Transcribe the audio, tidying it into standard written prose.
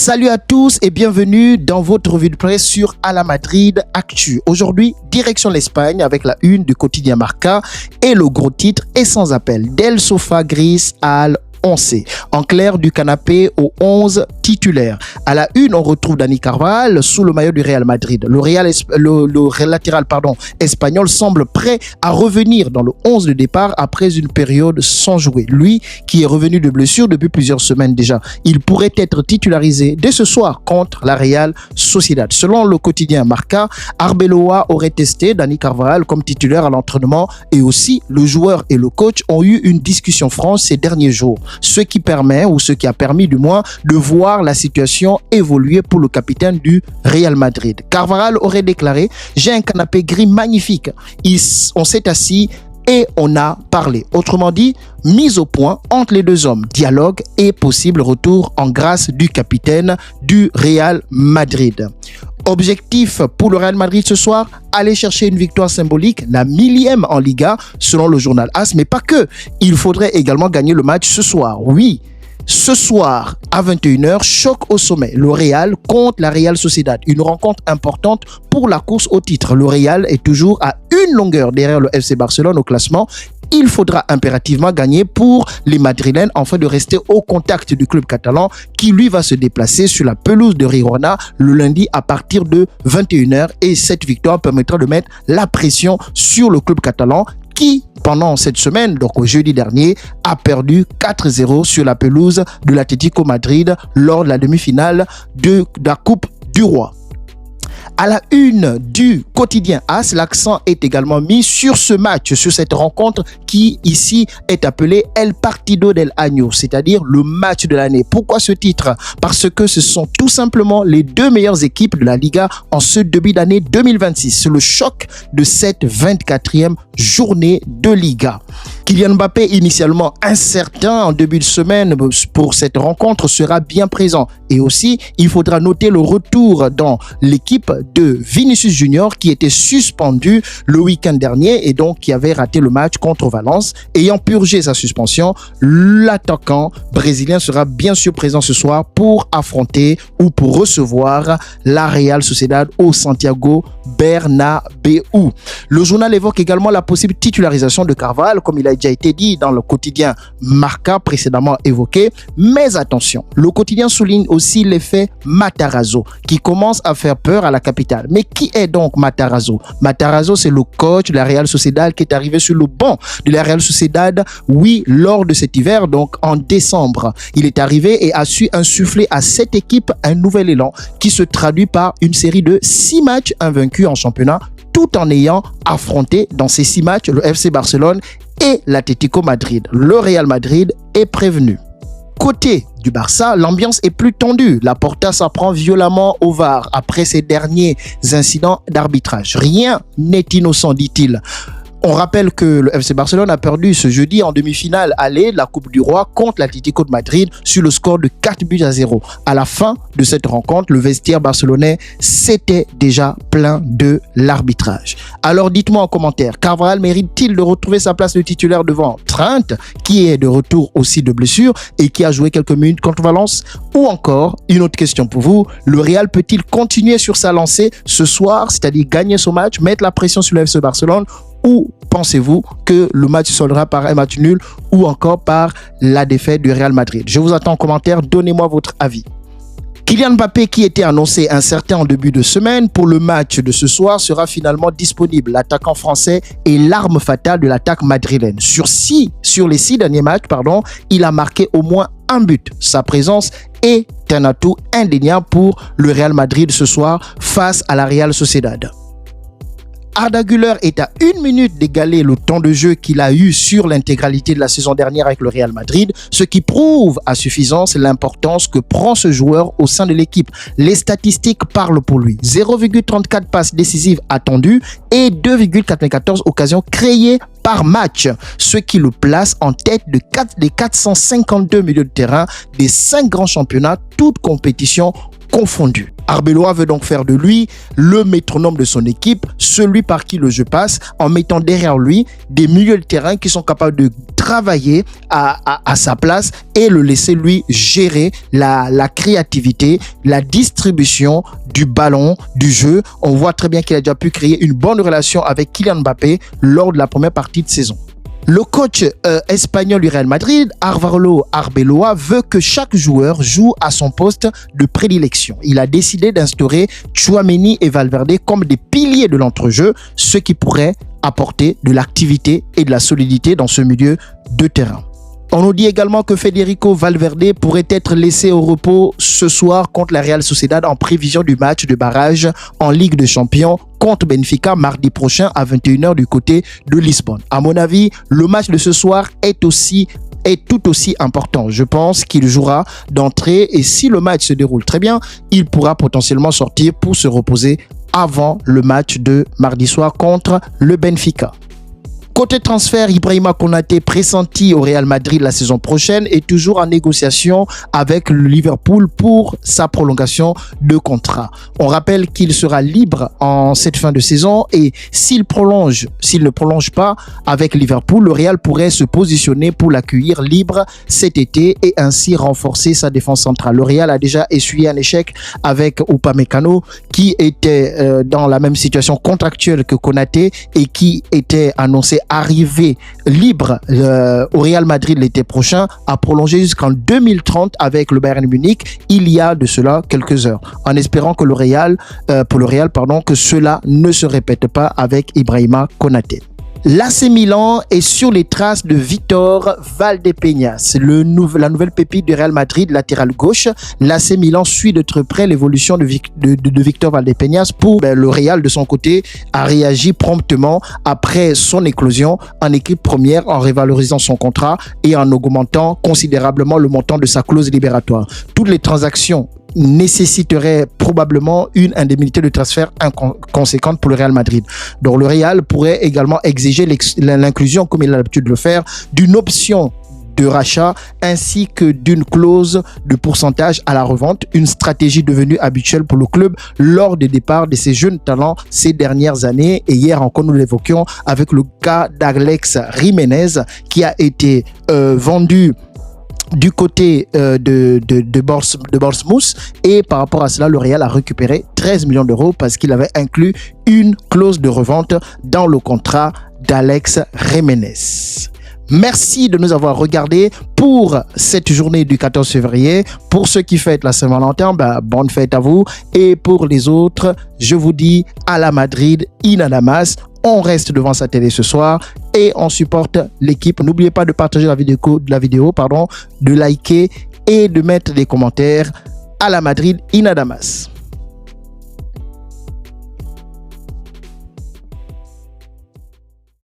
Salut à tous et bienvenue dans votre revue de presse sur Ala Madrid Actu. Aujourd'hui, direction l'Espagne avec la une du quotidien Marca et le gros titre est sans appel. Del sofá gris al 11. En clair, du canapé aux 11 titulaires. À la une, on retrouve Dani Carvajal sous le maillot du Real Madrid. Le latéral espagnol semble prêt à revenir dans le 11 de départ après une période sans jouer. Lui, qui est revenu de blessure depuis plusieurs semaines déjà, il pourrait être titularisé dès ce soir contre la Real Sociedad. Selon le quotidien Marca, Arbeloa aurait testé Dani Carvajal comme titulaire à l'entraînement et aussi le joueur et le coach ont eu une discussion franche ces derniers jours. Ce qui a permis du moins de voir la situation évoluer pour le capitaine du Real Madrid. Carvajal aurait déclaré « J'ai un canapé gris magnifique. On s'est assis et on a parlé ». Autrement dit, mise au point entre les deux hommes, dialogue et possible retour en grâce du capitaine du Real Madrid. Objectif pour le Real Madrid ce soir, aller chercher une victoire symbolique, la 1000e en Liga selon le journal AS, mais pas que. Il faudrait également gagner le match ce soir. Oui, ce soir à 21h, choc au sommet. Le Real contre la Real Sociedad. Une rencontre importante pour la course au titre. Le Real est toujours à une longueur derrière le FC Barcelone au classement. Il faudra impérativement gagner pour les Madrilènes afin de rester au contact du club catalan qui lui va se déplacer sur la pelouse de Girona le lundi à partir de 21h et cette victoire permettra de mettre la pression sur le club catalan qui, pendant cette semaine, donc au jeudi dernier, a perdu 4-0 sur la pelouse de l'Atlético Madrid lors de la demi-finale de la Coupe du Roi. À la une du quotidien AS, l'accent est également mis sur ce match, sur cette rencontre qui ici est appelée El Partido del Año, c'est-à-dire le match de l'année. Pourquoi ce titre? Parce que ce sont tout simplement les deux meilleures équipes de la Liga en ce début d'année 2026. C'est le choc de cette 24e journée de Liga. Kylian Mbappé, initialement incertain en début de semaine pour cette rencontre, sera bien présent. Et aussi, il faudra noter le retour dans l'équipe de Vinicius Junior qui était suspendu le week-end dernier et donc qui avait raté le match contre Valence. Ayant purgé sa suspension, l'attaquant brésilien sera bien sûr présent ce soir pour affronter ou pour recevoir la Real Sociedad au Santiago Bernabéu. Le journal évoque également la possible titularisation de Carvajal, comme il a déjà été dit dans le quotidien Marca précédemment évoqué. Mais attention, le quotidien souligne aussi l'effet Matarazzo qui commence à faire peur à la capitale. Mais qui est donc Matarazzo? Matarazzo, c'est le coach de la Real Sociedad qui est arrivé sur le banc de la Real Sociedad, oui, lors de cet hiver, donc en décembre. Il est arrivé et a su insuffler à cette équipe un nouvel élan qui se traduit par une série de 6 matchs invaincus en championnat, tout en ayant affronté dans ces 6 matchs le FC Barcelone et l'Atlético Madrid. Le Real Madrid est prévenu. Côté du Barça, l'ambiance est plus tendue. La Porta s'en prend violemment au VAR après ces derniers incidents d'arbitrage. Rien n'est innocent, dit-il. On rappelle que le FC Barcelone a perdu ce jeudi en demi-finale aller de la Coupe du Roi contre l'Atlético de Madrid sur le score de 4-0. À la fin de cette rencontre, le vestiaire barcelonais s'était déjà plaint de l'arbitrage. Alors dites-moi en commentaire, Carvajal mérite-t-il de retrouver sa place de titulaire devant Trent, qui est de retour aussi de blessure et qui a joué quelques minutes contre Valence? Ou encore, une autre question pour vous, le Real peut-il continuer sur sa lancée ce soir, c'est-à-dire gagner son match, mettre la pression sur le FC Barcelone? Ou pensez-vous que le match se soldera par un match nul ou encore par la défaite du Real Madrid? Je vous attends en commentaire, donnez-moi votre avis. Kylian Mbappé, qui était annoncé incertain en début de semaine pour le match de ce soir, sera finalement disponible. L'attaquant français est l'arme fatale de l'attaque madrilène. Sur les 6 derniers matchs, il a marqué au moins un but. Sa présence est un atout indéniable pour le Real Madrid ce soir face à la Real Sociedad. Arda Güler est à 1 minute d'égaler le temps de jeu qu'il a eu sur l'intégralité de la saison dernière avec le Real Madrid, ce qui prouve à suffisance l'importance que prend ce joueur au sein de l'équipe. Les statistiques parlent pour lui. 0,34 passes décisives attendues et 2,94 occasions créées par match, ce qui le place en tête des 452 milieux de terrain des 5 grands championnats, toutes compétitions confondus. Arbeloa veut donc faire de lui le métronome de son équipe, celui par qui le jeu passe, en mettant derrière lui des milieux de terrain qui sont capables de travailler à sa place et le laisser lui gérer la créativité, la distribution du ballon, du jeu. On voit très bien qu'il a déjà pu créer une bonne relation avec Kylian Mbappé lors de la première partie de saison. Le coach espagnol du Real Madrid, Álvaro Arbeloa, veut que chaque joueur joue à son poste de prédilection. Il a décidé d'instaurer Tchouaméni et Valverde comme des piliers de l'entrejeu, ce qui pourrait apporter de l'activité et de la solidité dans ce milieu de terrain. On nous dit également que Federico Valverde pourrait être laissé au repos ce soir contre la Real Sociedad en prévision du match de barrage en Ligue des Champions contre Benfica mardi prochain à 21h du côté de Lisbonne. À mon avis, le match de ce soir est tout aussi important. Je pense qu'il jouera d'entrée et si le match se déroule très bien, il pourra potentiellement sortir pour se reposer avant le match de mardi soir contre le Benfica. Côté transfert, Ibrahima Konaté, pressenti au Real Madrid la saison prochaine, est toujours en négociation avec le Liverpool pour sa prolongation de contrat. On rappelle qu'il sera libre en cette fin de saison et s'il ne prolonge pas avec Liverpool, le Real pourrait se positionner pour l'accueillir libre cet été et ainsi renforcer sa défense centrale. Le Real a déjà essuyé un échec avec Upamecano qui était dans la même situation contractuelle que Konaté et qui était annoncé arrivé libre au Real Madrid l'été prochain, a prolongé jusqu'en 2030 avec le Bayern Munich il y a de cela quelques heures, en espérant que pour le Real, que cela ne se répète pas avec Ibrahima Konaté. L'AC Milan est sur les traces de Victor Valdepeñas, la nouvelle pépite du Real Madrid, latéral gauche. L'AC Milan suit de très près l'évolution de Victor Valdepeñas. Le Real, de son côté, a réagi promptement après son éclosion en équipe première en révalorisant son contrat et en augmentant considérablement le montant de sa clause libératoire. Toutes les transactions nécessiterait probablement une indemnité de transfert conséquente pour le Real Madrid. Donc le Real pourrait également exiger l'inclusion, comme il a l'habitude de le faire, d'une option de rachat ainsi que d'une clause de pourcentage à la revente, une stratégie devenue habituelle pour le club lors des départs de ces jeunes talents ces dernières années. Et hier encore, nous l'évoquions avec le cas d'Alex Jiménez qui a été vendu du côté de Bournemouth et par rapport à cela, le Real a récupéré 13 millions d'euros parce qu'il avait inclus une clause de revente dans le contrat d'Alex Jiménez. Merci de nous avoir regardés pour cette journée du 14 février. Pour ceux qui fêtent la Saint-Valentin, bonne fête à vous. Et pour les autres, je vous dis à la Madrid, Inadamas. On reste devant sa télé ce soir et on supporte l'équipe. N'oubliez pas de partager la vidéo, de liker et de mettre des commentaires. À la Madrid, Inadamas.